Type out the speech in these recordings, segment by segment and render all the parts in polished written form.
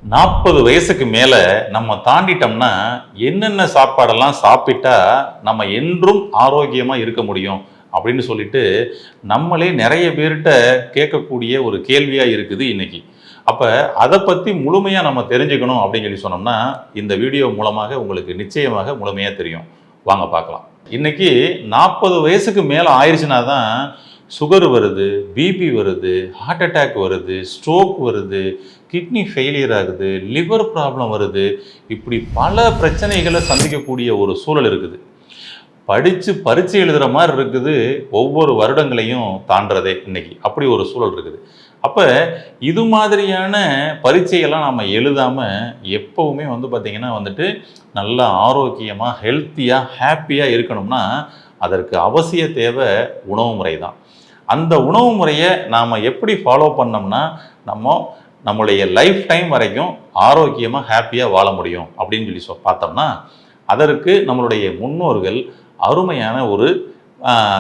40 வயசுக்கு மேல நம்ம தாண்டிட்டோம்னா என்னென்ன சாப்பாடெல்லாம் சாப்பிட்டா நம்ம என்றும் ஆரோக்கியமா இருக்க முடியும் அப்படின்னு சொல்லிட்டு நம்மளே நிறைய பேர்கிட்ட கேட்கக்கூடிய ஒரு கேள்வியா இருக்குது இன்னைக்கு. அப்ப அதை பத்தி முழுமையா நம்ம தெரிஞ்சுக்கணும் அப்படின்னு சொல்லி சொன்னோம்னா இந்த வீடியோ மூலமாக உங்களுக்கு நிச்சயமாக முழுமையா தெரியும். வாங்க பார்க்கலாம். இன்னைக்கு 40 வயசுக்கு மேல ஆயிடுச்சுன்னா தான் சுகர் வருது, பிபி வருது, ஹார்ட் அட்டாக் வருது, ஸ்ட்ரோக் வருது, கிட்னி ஃபெயிலியர் ஆகுது, லிவர் ப்ராப்ளம் வருது. இப்படி பல பிரச்சனைகளை சந்திக்கக்கூடிய ஒரு சூழல் இருக்குது. படித்து பரீட்சை எழுதுகிற மாதிரி இருக்குது ஒவ்வொரு வருடங்களையும் தாண்டதே இன்னைக்கு. அப்படி ஒரு சூழல் இருக்குது. அப்போ இது மாதிரியான பரீட்சையெல்லாம் நம்ம எழுதாமல் எப்போவுமே பார்த்திங்கன்னா நல்லா ஆரோக்கியமாக ஹெல்த்தியாக ஹாப்பியாக இருக்கணும்னா அதற்கு அவசிய தேவை உணவு முறை தான். அந்த உணவு முறையை நாம் எப்படி ஃபாலோ பண்ணோம்னா நம்மளுடைய லைஃப் டைம் வரைக்கும் ஆரோக்கியமாக ஹாப்பியாக வாழ முடியும் அப்படின்னு சொல்லி பார்த்தோம்னா அதற்கு நம்மளுடைய முன்னோர்கள் அருமையான ஒரு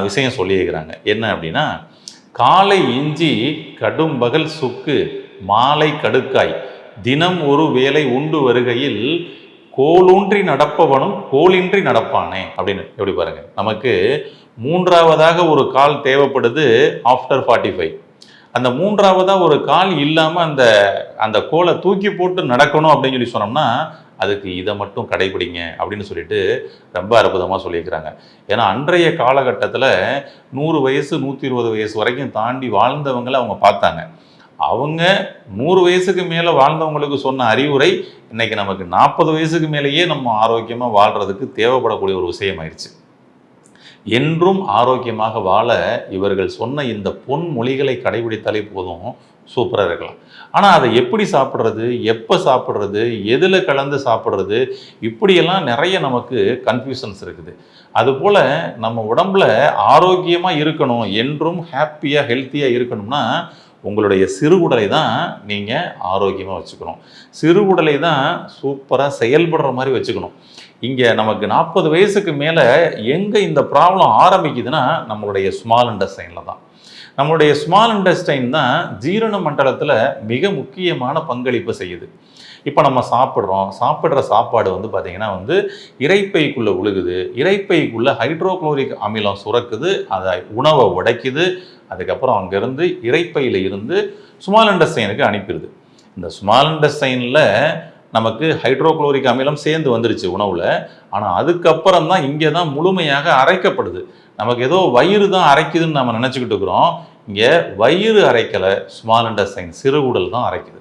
விஷயம் சொல்லியிருக்கிறாங்க. என்ன அப்படின்னா, காலை இஞ்சி கடும் பகல் சுக்கு மாலை கடுக்காய் தினம் ஒரு வேளை உண்டு வருகையில் கோலூன்றி நடப்பவனும் கோலின்றி நடப்பானே அப்படின்னு. எப்படி பாருங்க, நமக்கு மூன்றாவதாக ஒரு கால் தேவைப்படுது ஆஃப்டர் 45. அந்த மூன்றாவதாக ஒரு கால் இல்லாமல் அந்த கோலை தூக்கி போட்டு நடக்கணும் அப்படின்னு சொல்லி சொன்னோம்னா அதுக்கு இதை மட்டும் கடைபிடிங்க அப்படின்னு சொல்லிட்டு ரொம்ப அற்புதமாக சொல்லியிருக்கிறாங்க. ஏன்னா அன்றைய காலகட்டத்தில் 100 வயசு 120 வயசு வரைக்கும் தாண்டி வாழ்ந்தவங்களை அவங்க பார்த்தாங்க. அவங்க 100 வயசுக்கு மேலே வாழ்ந்தவங்களுக்கு சொன்ன அறிவுரை இன்னைக்கு நமக்கு 40 வயசுக்கு மேலேயே நம்ம ஆரோக்கியமாக வாழ்கிறதுக்கு தேவைப்படக்கூடிய ஒரு விஷயமாயிருச்சு. என்றும் ஆரோக்கியமாக வாழ இவர்கள் சொன்ன இந்த பொன்மொழிகளை கடைபிடித்தாலே போதும், சூப்பராக இருக்கலாம். ஆனால் அதை எப்படி சாப்பிட்றது, எப்போ சாப்பிட்றது, எதில் கலந்து சாப்பிட்றது, இப்படியெல்லாம் நிறைய நமக்கு கன்ஃபியூஷன்ஸ் இருக்குது. அதுபோல் நம்ம உடம்புல ஆரோக்கியமாக இருக்கணும், என்றும் ஹாப்பியாக ஹெல்த்தியாக இருக்கணும்னா உங்களுடைய சிறுகுடலை தான் நீங்கள் ஆரோக்கியமாக வச்சுக்கணும். சிறுகுடலை தான் சூப்பராக செயல்படுற மாதிரி வச்சுக்கணும். இங்கே நமக்கு 40 வயசுக்கு மேலே எங்கே இந்த ப்ராப்ளம் ஆரம்பிக்குதுன்னா நம்மளுடைய ஸ்மால் இன்டெஸ்டைனில் தான். நம்மளுடைய ஸ்மால் இன்டெஸ்டைன் தான் ஜீரண மண்டலத்தில் மிக முக்கியமான பங்களிப்பு செய்யுது. இப்போ நம்ம சாப்பிட்ற சாப்பாடு பார்த்திங்கன்னா இரைப்பைக்குள்ளே உழுகுது. இரைப்பைக்குள்ளே ஹைட்ரோக்ளோரிக் அமிலம் சுரக்குது, அதை உணவை உடைக்குது. அதுக்கப்புறம் அங்கேருந்து இரைப்பையில் இருந்து ஸ்மால் இன்டெஸ்டைனுக்கு அனுப்பிடுது. இந்த ஸ்மால் இன்டெஸ்டைனில் நமக்கு ஹைட்ரோக்ளோரிக் அமிலம் சேர்ந்து வந்துருச்சு உணவில். ஆனால் அதுக்கப்புறம் தான் இங்கே தான் முழுமையாக அரைக்கப்படுது. நமக்கு ஏதோ வயிறு தான் அரைக்குதுன்னு நம்ம நினச்சிக்கிட்டு இருக்கிறோம். இங்கே வயிறு அரைக்கலை, ஸ்மால் இன்டெஸ்டைன் சிறுகுடல் தான் அரைக்குது.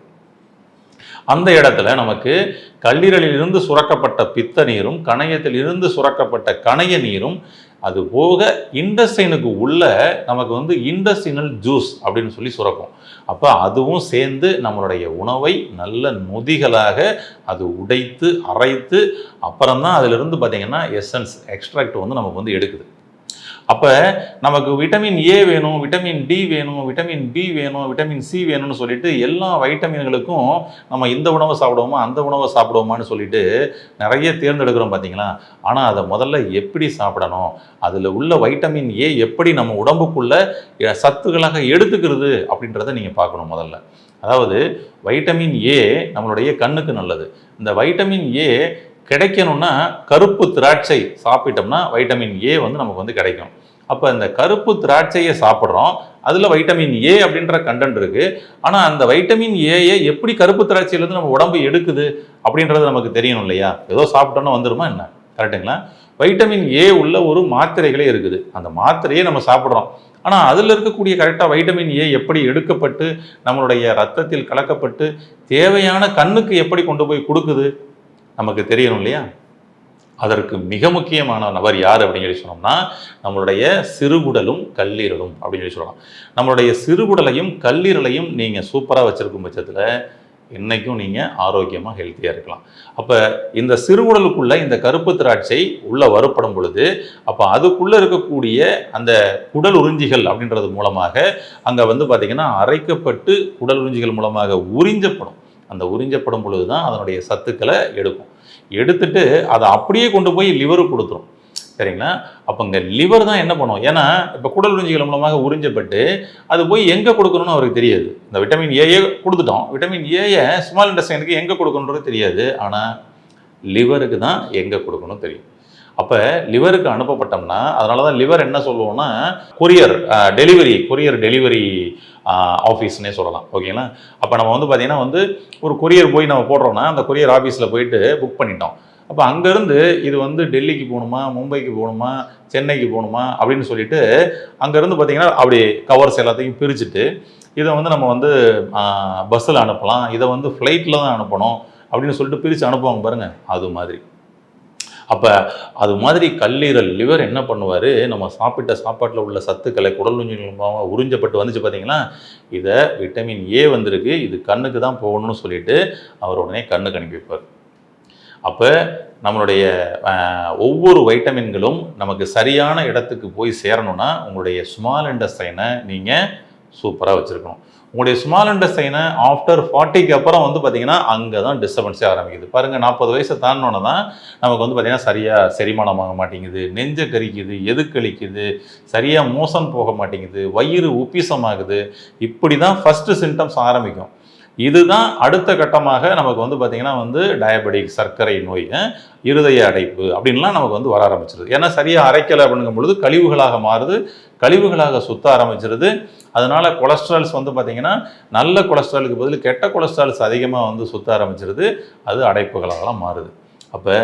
அந்த இடத்துல நமக்கு கல்லீரலிலிருந்து சுரக்கப்பட்ட பித்த நீரும் கணையத்தில் இருந்து சுரக்கப்பட்ட கணைய நீரும் அது போக இன்டெஸ்டைனுக்கு உள்ள நமக்கு இன்டெஸ்டினல் ஜூஸ் அப்படின்னு சொல்லி சுரக்கும். அப்போ அதுவும் சேர்ந்து நம்மளுடைய உணவை நல்ல நொதிகளாக அது உடைத்து அரைத்து அப்புறம்தான் அதிலிருந்து பார்த்திங்கன்னா எசன்ஸ் எக்ஸ்ட்ராக்ட் நமக்கு எடுக்குது. அப்போ நமக்கு விட்டமின் ஏ வேணும், விட்டமின் டி வேணும், விட்டமின் பி வேணும், விட்டமின் சி வேணும்னு சொல்லிட்டு எல்லா வைட்டமின்களுக்கும் நம்ம இந்த உணவை சாப்பிடுவோமா அந்த உணவை சாப்பிடுவோமான்னு சொல்லிட்டு நிறைய தேர்ந்தெடுக்கிறோம் பார்த்தீங்களா. ஆனால் அதை முதல்ல எப்படி சாப்பிடணும், அதில் உள்ள வைட்டமின் ஏ எப்படி நம்ம உடம்புக்குள்ள சத்துக்களாக எடுத்துக்கிறது அப்படின்றத நீங்கள் பார்க்கணும் முதல்ல. அதாவது வைட்டமின் ஏ நம்மளுடைய கண்ணுக்கு நல்லது. இந்த வைட்டமின் ஏ கிடைக்கணும்னா கருப்பு திராட்சை சாப்பிட்டோம்னா வைட்டமின் ஏ நமக்கு கிடைக்கும். அப்போ இந்த கருப்பு திராட்சையை சாப்பிட்றோம், அதில் வைட்டமின் ஏ அப்படின்ற கண்டென்ட் இருக்குது. ஆனால் அந்த வைட்டமின் ஏயை எப்படி கருப்பு திராட்சையிலேருந்து நம்ம உடம்பு எடுக்குது அப்படின்றது நமக்கு தெரியணும் இல்லையா. ஏதோ சாப்பிட்டோன்னா வந்துடுமா என்ன, கரெக்டுங்களா? வைட்டமின் ஏ உள்ள ஒரு மாத்திரைகளே இருக்குது. அந்த மாத்திரையே நம்ம சாப்பிட்றோம். ஆனால் அதில் இருக்கக்கூடிய கரெக்டாக வைட்டமின் ஏ எப்படி எடுக்கப்பட்டு நம்மளுடைய ரத்தத்தில் கலக்கப்பட்டு தேவையான கண்ணுக்கு எப்படி கொண்டு போய் கொடுக்குது நமக்கு தெரியணும் இல்லையா. அதற்கு மிக முக்கியமான நபர் யார் அப்படின்னு சொல்லி சொன்னோம்னா நம்மளுடைய சிறுகுடலும் கல்லீரலும் அப்படின்னு சொல்லி சொல்லலாம். நம்மளுடைய சிறுகுடலையும் கல்லீரலையும் நீங்கள் சூப்பராக வச்சுருக்கும் பட்சத்தில் என்றைக்கும் நீங்கள் ஆரோக்கியமாக ஹெல்த்தியாக இருக்கலாம். அப்போ இந்த சிறுகுடலுக்குள்ளே இந்த கருப்பு திராட்சை உள்ளே வரப்படும் பொழுது அப்போ அதுக்குள்ளே இருக்கக்கூடிய அந்த குடல் உறிஞ்சிகள் அப்படின்றது மூலமாக அங்கே பார்த்திங்கன்னா அரைக்கப்பட்டு குடல் உறிஞ்சிகள் மூலமாக உறிஞ்சப்படும். அந்த உறிஞ்சப்படும் பொழுது தான் அதனுடைய சத்துக்களை எடுக்கும். எடுத்துட்டு அதை அப்படியே கொண்டு போய் லிவருக்கு கொடுத்துரும். சரிங்களா? அப்போ இங்கே லிவர் தான் என்ன பண்ணும்? ஏன்னா இப்போ குடல் உறிஞ்சிகள் மூலமாக உறிஞ்சப்பட்டு அது போய் எங்கே கொடுக்கணும்னு அவருக்கு தெரியாது. இந்த விட்டமின் ஏஏ கொடுத்துட்டோம். விட்டமின் ஏயை ஸ்மால் இன்டெஸ்டைனுக்கு எங்கே கொடுக்கணுன்றது தெரியாது. ஆனால் லிவருக்கு தான் எங்கே கொடுக்கணும் தெரியும். அப்போ லிவருக்கு அனுப்பப்பட்டோம்னா, அதனால தான் லிவர் என்ன சொல்லுவோம்னா கொரியர் டெலிவரி ஆஃபீஸ்னே சொல்லலாம். ஓகேங்களா? அப்போ நம்ம வந்து பார்த்தீங்கன்னா வந்து ஒரு கொரியர் போய் நம்ம போடுறோம்னா அந்த கொரியர் ஆஃபீஸில் போயிட்டு புக் பண்ணிட்டோம். அப்போ அங்கேருந்து இது வந்து டெல்லிக்கு போகணுமா, மும்பைக்கு போகணுமா, சென்னைக்கு போகணுமா அப்படின்னு சொல்லிட்டு அங்கேருந்து பார்த்தீங்கன்னா அப்படி கவர்ஸ் எல்லாத்தையும் பிரிச்சுட்டு இதை வந்து நம்ம வந்து பஸ்ஸில் அனுப்பலாம், இதை வந்து ஃப்ளைட்டில் தான் அனுப்பணும் அப்படின்னு சொல்லிட்டு பிரித்து அனுப்புவாங்க பாருங்கள். அது மாதிரி அப்போ அது மாதிரி கல்லீரல் லிவர் என்ன பண்ணுவார், நம்ம சாப்பிட்ட சாப்பாட்டில் உள்ள சத்துக்களை குடல் மூலமாக உறிஞ்சப்பட்டு வந்துச்சு பார்த்தீங்களா, இதை விட்டமின் ஏ வந்திருக்கு, இது கண்ணுக்கு தான் போகணும்னு சொல்லிட்டு அவர் உடனே கண்ணுக்கு அனுப்பி வைப்பார். அப்போ நம்மளுடைய ஒவ்வொரு வைட்டமின்களும் நமக்கு சரியான இடத்துக்கு போய் சேரணும்னா உங்களுடைய ஸ்மால் இன்டெஸ்டைனை நீங்கள் சூப்பராக வச்சுருக்கணும். உங்களுடைய ஸ்மால் இன்டெஸ்டைனை ஆஃப்டர் 40க்கு அப்புறம் வந்து பார்த்தீங்கன்னா அங்கே தான் டிஸ்டர்பன்ஸே ஆரம்பிக்குது. பாருங்கள், 40 வயசை தாண்டினோன்னு தான் நமக்கு வந்து பார்த்திங்கன்னா சரியாக செரிமானமாக மாட்டேங்குது, நெஞ்சை கரிக்குது, எதுக்களிக்குது, சரியாக மோசம் போக மாட்டேங்குது, வயிறு உப்பிசமாகுது. இப்படி தான் ஃபஸ்ட்டு சிம்டம்ஸ் ஆரம்பிக்கும். இதுதான் அடுத்த கட்டமாக நமக்கு வந்து பார்த்திங்கன்னா வந்து டயபெட்டிக், சர்க்கரை நோய், இருதய அடைப்பு அப்படின்லாம் நமக்கு வந்து வர ஆரம்பிச்சிருது. ஏன்னா சரியாக அரைக்கலை அப்படிங்கும் பொழுது கழிவுகளாக மாறுது, கழிவுகளாக சுத்த ஆரம்பிச்சிருது. அதனால் கொலஸ்ட்ரால்ஸ் வந்து பார்த்திங்கன்னா நல்ல கொலஸ்ட்ராலுக்கு பதில் கெட்ட கொலஸ்ட்ரால்ஸ் அதிகமாக வந்து சுத்த ஆரம்பிச்சிருது. அது அடைப்புகளாகலாம் மாறுது. அப்போ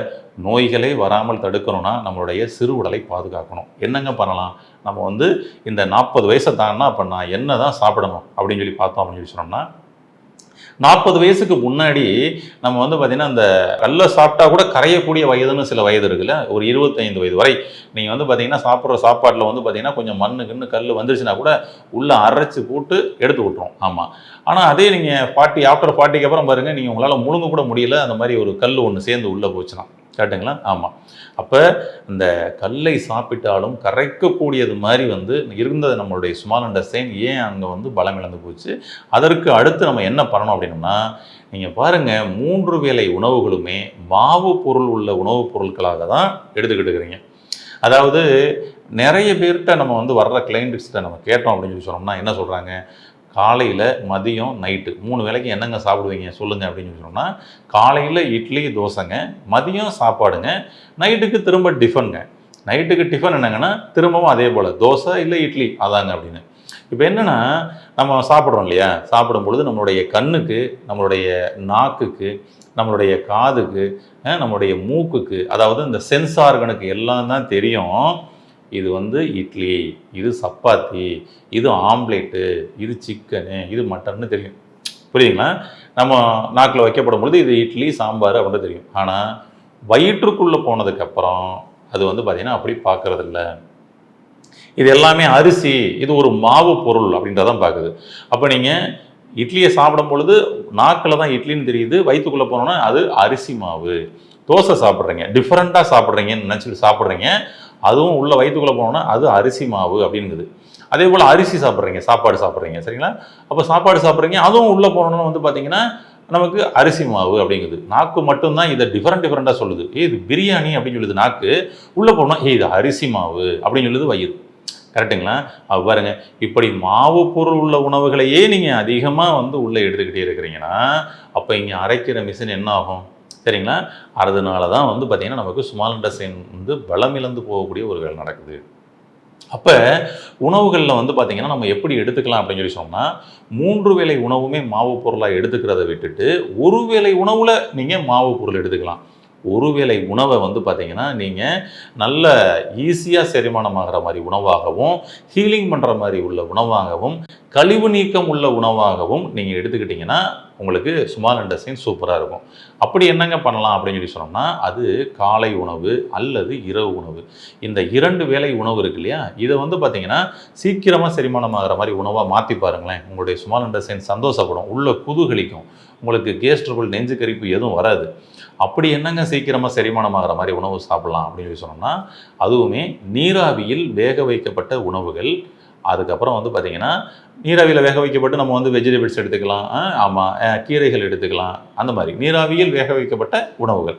நோய்களை வராமல் தடுக்கணும்னா நம்மளுடைய சிறுஉடலை பாதுகாக்கணும். என்னங்க பண்ணலாம்? நம்ம வந்து இந்த 40 வயசை தாண்டினா அப்போ நான் என்ன தான் சாப்பிடணும் அப்படின்னு சொல்லி பார்த்தோம் அப்படின்னு சொல்லி சொன்னோம்னா, 40 வயசுக்கு முன்னாடி நம்ம வந்து பார்த்திங்கன்னா அந்த கல்லை சாப்பிட்டா கூட கரையக்கூடிய வயதுன்னு சில வயது இருக்குல்ல, ஒரு 25 வயது வரை நீங்கள் வந்து பார்த்திங்கன்னா சாப்பிட்ற சாப்பாட்டில் வந்து பார்த்திங்கன்னா கொஞ்சம் மண்ணு கல் வந்துருச்சுன்னா கூட உள்ளே அரைச்சி போட்டு எடுத்து விட்டுரும். ஆமாம். ஆனால் அதே நீங்கள் ஆஃப்டர் 40க்கு அப்புறம் பாருங்கள், நீங்கள் உங்களால் முழுங்க கூட முடியல, அந்த மாதிரி ஒரு கல் ஒன்று சேர்ந்து உள்ளே போச்சுன்னா. கரெக்டுங்களா? ஆமாம். அப்போ இந்த கல்லை சாப்பிட்டாலும் கரைக்கக்கூடியது மாதிரி வந்து இருந்தது நம்மளுடைய ஸ்மால் இன்டெஸ்டைன் ஏன் அங்கே வந்து பலம் இழந்து போச்சு? அதற்கு அடுத்து நம்ம என்ன பண்ணணும் அப்படின்னா, நீங்கள் பாருங்கள், 3 வேளை உணவுகளுமே மாவு பொருள் உள்ள உணவுப் பொருட்களாக தான் எடுத்துக்கிட்டு இருக்கிறீங்க. அதாவது நிறைய பேர்கிட்ட நம்ம வந்து வர்ற கிளைண்ட்ஸ்கிட்ட நம்ம கேட்டோம் அப்படின்னு சொல்லி சொன்னோம்னா என்ன சொல்கிறாங்க, காலையில், மதியம், நைட்டு 3 வேளைக்கு என்னங்க சாப்பிடுவீங்க சொல்லுங்கள் அப்படின்னு சொல்லி சொன்னால், காலையில் இட்லி தோசைங்க, மதியம் சாப்பாடுங்க, நைட்டுக்கு திரும்ப டிஃபனுங்க. நைட்டுக்கு டிஃபன் என்னங்கன்னா திரும்பவும் அதே போல் தோசை இல்லை இட்லி அதாங்க அப்படின்னு. இப்போ என்னென்னா நம்ம சாப்பிட்றோம் இல்லையா, சாப்பிடும் பொழுது நம்மளுடைய கண்ணுக்கு, நம்மளுடைய நாக்குக்கு, நம்மளுடைய காதுக்கு, நம்மளுடைய மூக்குக்கு, அதாவது இந்த சென்ஸ் ஆர்கனுக்கு எல்லாம் தான் தெரியும் இது வந்து இட்லி, இது சப்பாத்தி, இது ஆம்லேட்டு, இது சிக்கனு, இது மட்டன்னு தெரியும். புரியுதுங்களா? நம்ம நாக்கில் வைக்கப்படும் பொழுது இது இட்லி சாம்பார் அப்படின்னு தெரியும். ஆனால் வயிற்றுக்குள்ளே போனதுக்கப்புறம் அது வந்து பார்த்திங்கன்னா அப்படி பார்க்குறதில்ல. இது எல்லாமே அரிசி, இது ஒரு மாவு பொருள் அப்படின்றதான் பார்க்குது. அப்போ நீங்கள் இட்லியை சாப்பிடும் பொழுது நாக்கில் தான் இட்லின்னு தெரியுது, வயிற்றுக்குள்ளே போனோன்னா அது அரிசி மாவு. தோசை சாப்பிட்றீங்க, டிஃப்ரெண்ட்டாக சாப்பிட்றீங்கன்னு நினச்சிட்டு சாப்பிட்றீங்க, அதுவும் உள்ள வயிற்றுக்குள்ளே போனோன்னா அது அரிசி மாவு அப்படிங்குது. அதே போல் அரிசி சாப்பிட்றீங்க, சாப்பாடு சாப்பிட்றீங்க, சரிங்களா? அப்போ சாப்பாடு சாப்பிட்றீங்க, அதுவும் உள்ளே போனோன்னு வந்து பார்த்தீங்கன்னா நமக்கு அரிசி மாவு அப்படிங்குது. நாக்கு மட்டும்தான் இதை டிஃப்ரெண்ட்டாக சொல்லுது. இது பிரியாணி அப்படின்னு சொல்லுது நாக்கு, உள்ளே போனால் இது அரிசி மாவு அப்படின்னு சொல்லுது வயிறு. கரெக்டுங்களா? பாருங்க, இப்படி மாவு பொருள் உள்ள உணவுகளையே நீங்கள் அதிகமாக வந்து உள்ளே எடுத்துக்கிட்டே இருக்கிறீங்கன்னா அப்போ இங்கே அரைக்கிற மிஷின் என்ன ஆகும்? சரிங்களா? அதனால தான் வந்து பார்த்திங்கன்னா நமக்கு ஸ்மால் இன்டெஸ்டைன் வந்து பலமிழந்து போகக்கூடிய ஒரு வேலை நடக்குது. அப்போ உணவுகளில் வந்து பார்த்திங்கன்னா நம்ம எப்படி எடுத்துக்கலாம் அப்படின்னு சொல்லி சொன்னால், 3 வேளை உணவுமே மாவு பொருளாக எடுத்துக்கிறத விட்டுட்டு ஒரு வேளை உணவில் நீங்கள் மாவு பொருள் எடுத்துக்கலாம். ஒரு வேளை உணவை வந்து பார்த்திங்கன்னா நீங்கள் நல்ல ஈஸியாக செரிமானமாகிற மாதிரி உணவாகவும், ஹீலிங் பண்ணுற மாதிரி உள்ள உணவாகவும், கழிவு நீக்கம் உள்ள உணவாகவும் நீங்கள் எடுத்துக்கிட்டிங்கன்னா உங்களுக்கு ஸ்மால் இன்டெஸ்டைன் சூப்பராக இருக்கும். அப்படி என்னங்க பண்ணலாம் அப்படின்னு சொல்லி சொன்னோம்னா, அது காலை உணவு அல்லது இரவு உணவு. இந்த 2 வேளை உணவு இருக்கு இல்லையா, இதை வந்து பார்த்திங்கன்னா சீக்கிரமாக செரிமானமாகிற மாதிரி உணவாக மாற்றி பாருங்களேன். உங்களுடைய ஸ்மால் இன்டெஸ்டைன் சந்தோஷப்படும், உள்ள குதூகலிக்கும், உங்களுக்கு கேஸ் ட்ரபிள், நெஞ்சு கரிப்பு எதுவும் வராது. அப்படி என்னங்க சீக்கிரமாக செரிமானமாகிற மாதிரி உணவு சாப்பிட்லாம் அப்படின்னு சொல்லி சொன்னோம்னா, அதுவுமே நீராவியில் வேக வைக்கப்பட்ட உணவுகள். அதுக்கப்புறம் வந்து பார்த்திங்கன்னா நீராவியில் வேக வைக்கப்பட்டு நம்ம வந்து வெஜிடபிள்ஸ் எடுத்துக்கலாம், ஆமாம், கீரைகள் எடுத்துக்கலாம், அந்த மாதிரி நீராவியில் வேக வைக்கப்பட்ட உணவுகள்.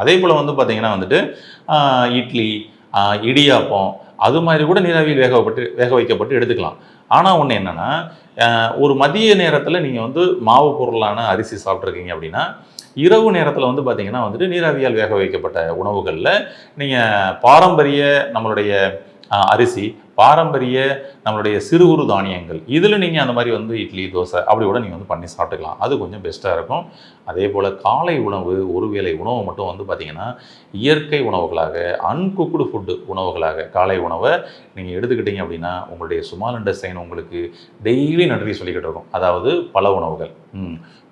அதே போல் வந்து பார்த்திங்கன்னா வந்துட்டு இட்லி, இடியாப்பம் அது மாதிரி கூட நீராவியில் வேக வைக்கப்பட்டு எடுத்துக்கலாம். ஆனால் ஒன்று என்னென்னா, ஒரு மதிய நேரத்தில் நீங்கள் வந்து மாவு பொருளான அரிசி சாப்பிட்ருக்கீங்க அப்படின்னா, இரவு நேரத்தில் வந்து பார்த்திங்கன்னா வந்துட்டு நீராவியால் வேக வைக்கப்பட்ட உணவுகளில் நீங்கள் பாரம்பரிய நம்மளுடைய அரிசி, பாரம்பரிய நம்மளுடைய சிறு குறு தானியங்கள் இதில் நீங்கள் அந்த மாதிரி வந்து இட்லி, தோசை அப்படி கூட நீங்கள் வந்து பண்ணி சாப்பிட்டுக்கலாம். அது கொஞ்சம் பெஸ்ட்டாக இருக்கும். அதே போல் காலை உணவு, ஒரு வேளை உணவு மட்டும் வந்து பார்த்திங்கன்னா இயற்கை உணவுகளாக, அன்குக்குடு ஃபுட்டு உணவுகளாக காலை உணவை நீங்கள் எடுத்துக்கிட்டீங்க அப்படின்னா உங்களுடைய ஸ்மால் இன்டெஸ்டைன் உங்களுக்கு டெய்லி நன்றி சொல்லிக்கிட்டு இருக்கும். அதாவது பல உணவுகள்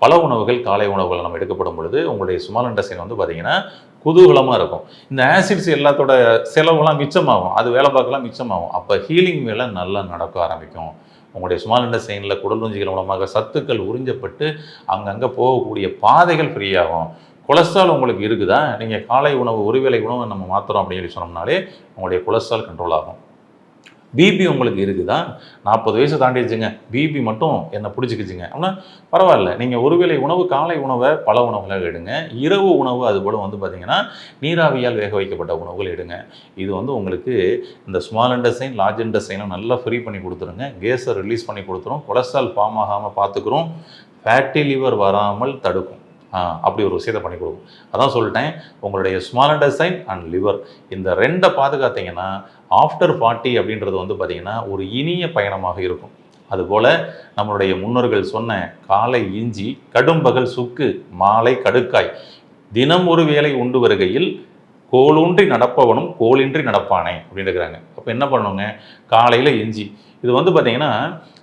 பல உணவுகள் காலை உணவுகள் நம்ம எடுக்கப்படும் பொழுது உங்களுடைய ஸ்மால் இன்டெஸ்டைன் வந்து பார்த்திங்கன்னா குதூகலமாக இருக்கும். இந்த ஆசிட்ஸ் எல்லாத்தோட செலவுலாம் மிச்சமாகும், அது வேலை பார்க்கலாம் மிச்சமாகும். அப்போ ஹீலிங் வேலை நல்லா நடக்க ஆரம்பிக்கும். உங்களுடைய ஸ்மால் இன்டெஸ்டைனில் குடல் உறிஞ்சிகள் மூலமாக சத்துக்கள் உறிஞ்சப்பட்டு அங்கங்கே போகக்கூடிய பாதைகள் ஃப்ரீயாகும். கொலஸ்ட்ரால் உங்களுக்கு இருக்குதா, நீங்கள் காலை உணவு ஒருவேளை உணவு நம்ம மாற்றுறோம் அப்படின்னு சொல்லி சொன்னோம்னாலே உங்களுடைய கொலஸ்ட்ரால் கண்ட்ரோல் ஆகும். பிபி உங்களுக்கு இருக்குதா, 40 வயசு தாண்டிடுச்சுங்க, பிபி மட்டும் என்னை பிடிச்சிக்கிச்சுங்க அப்படின்னா பரவாயில்ல, நீங்கள் ஒருவேளை உணவு காலை உணவை பல உணவுகளாக எடுங்க. இரவு உணவு அதுபோல் வந்து பார்த்திங்கன்னா நீராவியால் வேக வைக்கப்பட்ட உணவுகள் எடுங்க. இது வந்து உங்களுக்கு இந்த ஸ்மால் இன்டெஸ்டைன், லார்ஜ் இன்டெஸ்டைனும் நல்லா ஃப்ரீ பண்ணி கொடுத்துருங்க. கேஸை ரிலீஸ் பண்ணி கொடுத்துரும், கொலஸ்ட்ரால் ஃபார்ம் ஆகாமல் பார்த்துக்குறோம், ஃபேட்டி லிவர் வராமல் தடுக்கும். அப்படி ஒரு விஷயத்தை பண்ணி கொடுக்கும். அதான் சொல்லிட்டேன், உங்களுடைய ஸ்மால் இன்டெஸ்டைன் அண்ட் லிவர் இந்த ரெண்டை பாதுகாத்தீங்கன்னா ஆஃப்டர் 40 அப்படின்றது வந்து பார்த்திங்கன்னா ஒரு இனிய பயணமாக இருக்கும். அதுபோல் நம்மளுடைய முன்னோர்கள் சொன்ன காலை இஞ்சி, கடும்பகல் சுக்கு, மாலை கடுக்காய், தினம் ஒரு வேளை உண்டு வருகையில் கோலூன்றி நடப்பவனும் கோலின்றி நடப்பானே அப்படின்னு இருக்கிறாங்க. அப்போ என்ன பண்ணுங்க, காலையில் இஞ்சி, இது வந்து பார்த்திங்கன்னா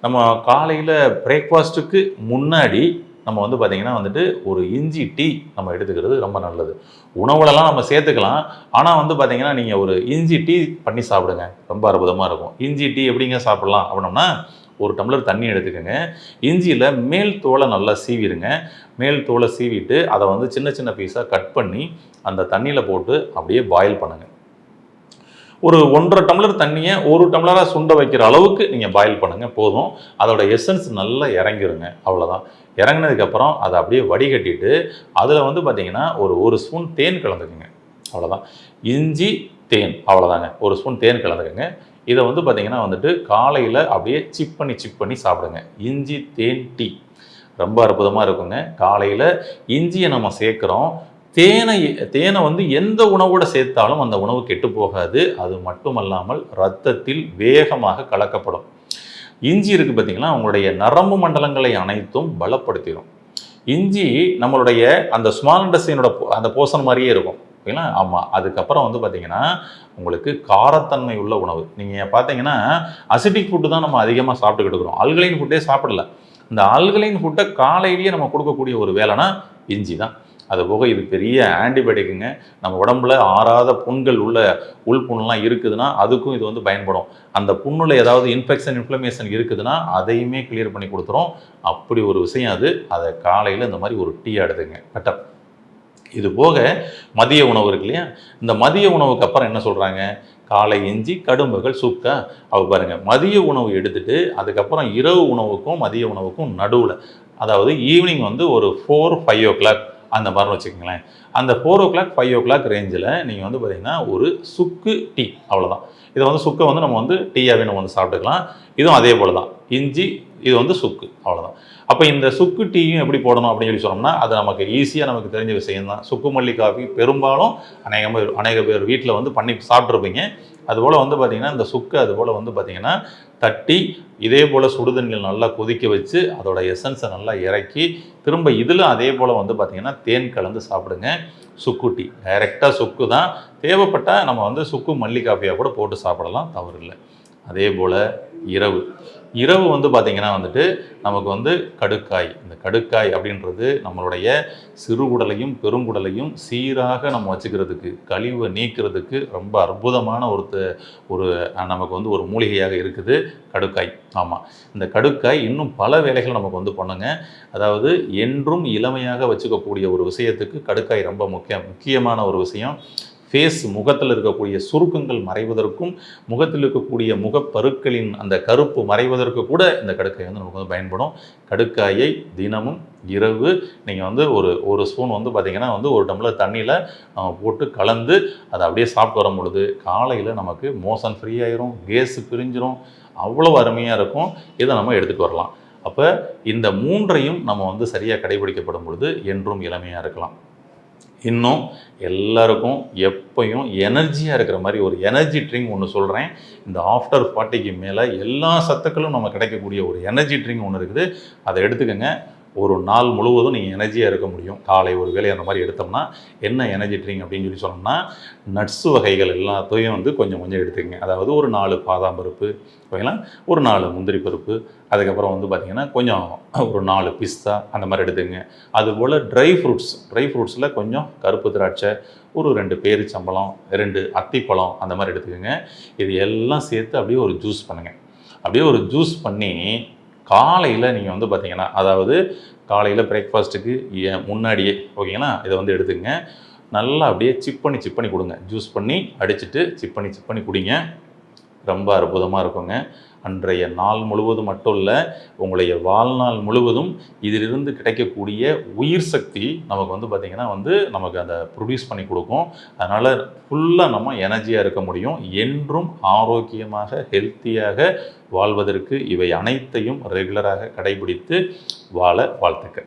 நம்ம காலையில் பிரேக்ஃபாஸ்ட்டுக்கு முன்னாடி நம்ம வந்து பார்த்திங்கன்னா வந்துட்டு ஒரு இஞ்சி டீ நம்ம எடுத்துக்கிறது ரொம்ப நல்லது. உணவுலலாம் நம்ம சேர்த்துக்கலாம், ஆனால் வந்து பார்த்திங்கன்னா நீங்கள் ஒரு இஞ்சி டீ பண்ணி சாப்பிடுங்க, ரொம்ப அற்புதமாக இருக்கும். இஞ்சி டீ எப்படிங்க சாப்பிட்லாம் அப்படின்னோம்னா, ஒரு டம்ளர் தண்ணி எடுத்துக்கோங்க, இஞ்சியில் மேல் தோலை நல்லா சீவிடுங்க. மேல் தோலை சீவிட்டு அதை வந்து சின்ன சின்ன பீஸாக கட் பண்ணி அந்த தண்ணியில் போட்டு அப்படியே பாயில் பண்ணுங்கள். ஒரு 1.5 டம்ளர் தண்ணியை 1 டம்ளராக சுண்ட வைக்கிற அளவுக்கு நீங்கள் பாயில் பண்ணுங்கள், போதும். அதோட எசன்ஸ் நல்லா இறங்கிருங்க, அவ்வளோதான். இறங்கினதுக்கப்புறம் அதை அப்படியே வடிகட்டிட்டு அதில் வந்து பார்த்திங்கன்னா ஒரு ஸ்பூன் தேன் கலந்துக்குங்க, அவ்வளோதான். இஞ்சி தேன், அவ்வளோதாங்க. ஒரு ஸ்பூன் தேன் கலந்துக்குங்க. இதை வந்து பார்த்திங்கன்னா வந்துட்டு காலையில் அப்படியே சிப் பண்ணி சாப்பிடுங்க. இஞ்சி தேன் டீ ரொம்ப அற்புதமாக இருக்குங்க. காலையில் இஞ்சியை நம்ம சேர்க்குறோம், தேனை வந்து எந்த உணவோட சேர்த்தாலும் அந்த உணவு கெட்டு போகாது. அது மட்டுமல்லாமல் இரத்தத்தில் வேகமாக கலக்கப்படும். இஞ்சி இருக்குது பார்த்திங்கன்னா, உங்களுடைய நரம்பு மண்டலங்களை அனைத்தும் பலப்படுத்திடும். இஞ்சி நம்மளுடைய அந்த ஸ்மால் இன்டெஸ்டைனோட அந்த போஷன் மாதிரியே இருக்கும், ஓகேங்களா? ஆமாம். அதுக்கப்புறம் வந்து பார்த்திங்கன்னா உங்களுக்கு காரத்தன்மை உள்ள உணவு. நீங்கள் பார்த்தீங்கன்னா அசிட்டிக் ஃபுட்டு தான் நம்ம அதிகமாக சாப்பிட்டுக்கிட்டு இருக்கிறோம், ஆல்கலைன் ஃபுட்டே சாப்பிடல. இந்த ஆல்கலைன் ஃபுட்டை காலையிலேயே நம்ம கொடுக்கக்கூடிய ஒரு வேலைனா இஞ்சி தான். அதுபோக இது பெரிய ஆன்டிபயோட்டிக்குங்க. நம்ம உடம்புல ஆறாத புண்கள் உள்ள உள்புண்ணெலாம் இருக்குதுன்னா அதுக்கும் இது வந்து பயன்படும். அந்த புண்ணில் ஏதாவது இன்ஃப்ளமேஷன் இருக்குதுன்னா அதையுமே கிளியர் பண்ணி கொடுத்துரும். அப்படி ஒரு விஷயம் அது. அதை காலையில் இந்த மாதிரி ஒரு டீ எடுத்துங்க, பெட்டர். இது போக மதிய உணவு இருக்கு இல்லையா, இந்த மதிய உணவுக்கு அப்புறம் என்ன சொல்கிறாங்க, காலை இஞ்சி, கடும்பகல் சுக்கா. அவ பாருங்கள், மதிய உணவு எடுத்துகிட்டு அதுக்கப்புறம் இரவு உணவுக்கும் மதிய உணவுக்கும் நடுவில், அதாவது ஈவினிங் வந்து ஒரு 4-5 o'clock அந்த மாதிரி வச்சுக்கோங்களேன். அந்த 4 o'clock 5 o'clock ரேஞ்சில் நீங்கள் வந்து பார்த்திங்கன்னா ஒரு சுக்கு டீ, அவ்வளோதான். இதை வந்து சுக்கை வந்து நம்ம வந்து டீயாகவே நம்ம வந்து சாப்பிட்டுக்கலாம். இதுவும் அதே போல் தான், இஞ்சி, இது வந்து சுக்கு, அவ்வளோதான். அப்போ இந்த சுக்கு டீயும் எப்படி போடணும் அப்படின்னு சொல்லி சொன்னோம்னா அது நமக்கு ஈஸியாக நமக்கு தெரிஞ்ச விஷயம் தான். சுக்கு மல்லி காஃபி பெரும்பாலும் அநேக பேர் வீட்டில் வந்து பண்ணி சாப்பிட்ருப்பீங்க. அதுபோல் வந்து பார்த்திங்கன்னா இந்த சுக்கு அதுபோல் வந்து பார்த்திங்கன்னா தட்டி இதே போல் சுடுதண்ணில் நல்லா கொதிக்க வச்சு அதோட எசன்ஸை நல்லா இறக்கி திரும்ப இதில் அதே போல் வந்து பார்த்திங்கன்னா தேன் கலந்து சாப்பிடுங்க. சுக்கு டீ டைரெக்டாக சுக்கு தான், தேவைப்பட்டால் நம்ம வந்து சுக்கு மல்லி காஃபியாக கூட போட்டு சாப்பிடலாம், தவறு இல்லை. அதே போல் இரவு வந்து பார்த்திங்கன்னா வந்துட்டு நமக்கு வந்து கடுக்காய். இந்த கடுக்காய் அப்படின்றது நம்மளுடைய சிறுகுடலையும் பெருங்குடலையும் சீராக நம்ம வச்சுக்கிறதுக்கு, கழிவை நீக்கிறதுக்கு ரொம்ப அற்புதமான ஒரு நமக்கு வந்து ஒரு மூலிகையாக இருக்குது கடுக்காய். ஆமாம், இந்த கடுக்காய் இன்னும் பல வேலைகள் நமக்கு வந்து பண்ணுங்க. அதாவது என்றும் இளமையாக வச்சுக்கக்கூடிய ஒரு விஷயத்துக்கு கடுக்காய் ரொம்ப முக்கியமான ஒரு விஷயம். ஃபேஸ் முகத்தில் இருக்கக்கூடிய சுருக்கங்கள் மறைவதற்கும், முகத்தில் இருக்கக்கூடிய முகப்பருக்களின் அந்த கருப்பு மறைவதற்கு கூட இந்த கடுக்காய் வந்து நமக்கு வந்து பயன்படும். கடுக்காயை தினமும் இரவு நீங்கள் வந்து ஒரு ஸ்பூன் வந்து பார்த்திங்கன்னா வந்து ஒரு டம்ளர் தண்ணியில் போட்டு கலந்து அதை அப்படியே சாப்பிட்டு வரும் பொழுது காலையில் நமக்கு மோஷன் ஃப்ரீ ஆயிரும், கேஸு பிரிஞ்சிரும், அவ்வளோ அருமையாக இருக்கும். இதை நம்ம எடுத்துகிட்டு வரலாம். அப்போ இந்த 3ஐயும் நம்ம வந்து சரியாக கடைபிடிக்கப்படும் பொழுது என்றும் இளமையாக இருக்கலாம். இன்னும் எல்லாருக்கும் எப்பயும் எனர்ஜியாக இருக்கிற மாதிரி ஒரு எனர்ஜி ட்ரிங்க் ஒன்று சொல்கிறேன். இந்த ஆஃப்டர் 40க்கு மேலே எல்லா சத்துக்களும் நம்ம கிடைக்கக்கூடிய ஒரு எனர்ஜி ட்ரிங்க் ஒன்று இருக்குது. அதை எடுத்துக்கோங்க. ஒரு நாள் முழுவதும் நீங்கள் எனர்ஜியாக இருக்க முடியும். காலை ஒரு வேளை அந்த மாதிரி எடுத்தோம்னா என்ன எனர்ஜி ட்ரிங்க் அப்படின்னு சொல்லி சொன்னோம்னா, நட்ஸு வகைகள் எல்லாத்தையும் வந்து கொஞ்சம் கொஞ்சம் எடுத்துக்கங்க. அதாவது ஒரு 4 பாதாம் பருப்பு ஓகேங்களா, ஒரு 4 முந்திரி பருப்பு, அதுக்கப்புறம் வந்து பார்த்திங்கன்னா கொஞ்சம் ஒரு 4 பிஸ்தா அந்த மாதிரி எடுத்துக்கங்க. அதுபோல் ட்ரை ஃப்ரூட்ஸில் கொஞ்சம் கருப்பு திராட்சை, ஒரு 2 பேரிச்சம்பழம், 2 அத்திப்பழம் அந்த மாதிரி எடுத்துக்கோங்க. இது எல்லாம் சேர்த்து அப்படியே ஒரு ஜூஸ் பண்ணுங்கள். அப்படியே ஒரு ஜூஸ் பண்ணி காலையில் நீங்கள் வந்து பார்த்திங்கன்னா, அதாவது காலையில் பிரேக்ஃபாஸ்ட்டுக்கு முன்னாடியே ஓகேங்களா, இதை வந்து எடுத்துக்கங்க. நல்லா அப்படியே சிப் பண்ணி கொடுங்க. ஜூஸ் பண்ணி அடிச்சுட்டு சிப் பண்ணி குடிங்க. ரொம்ப அற்புதமாக இருக்குங்க. அன்றைய நாள் முழுவதும் மட்டும் இல்லை, உங்களுடைய வாழ்நாள் முழுவதும் இதிலிருந்து கிடைக்கக்கூடிய உயிர் சக்தி நமக்கு வந்து பார்த்திங்கன்னா வந்து நமக்கு அதை ப்ரொடியூஸ் பண்ணி கொடுக்கும். அதனால் ஃபுல்லாக நம்ம எனர்ஜியாக இருக்க முடியும். என்றும் ஆரோக்கியமாக ஹெல்த்தியாக வாழ்வதற்கு இவை அனைத்தையும் ரெகுலராக கடைபிடித்து வாழ வாழ்த்துக்கள்.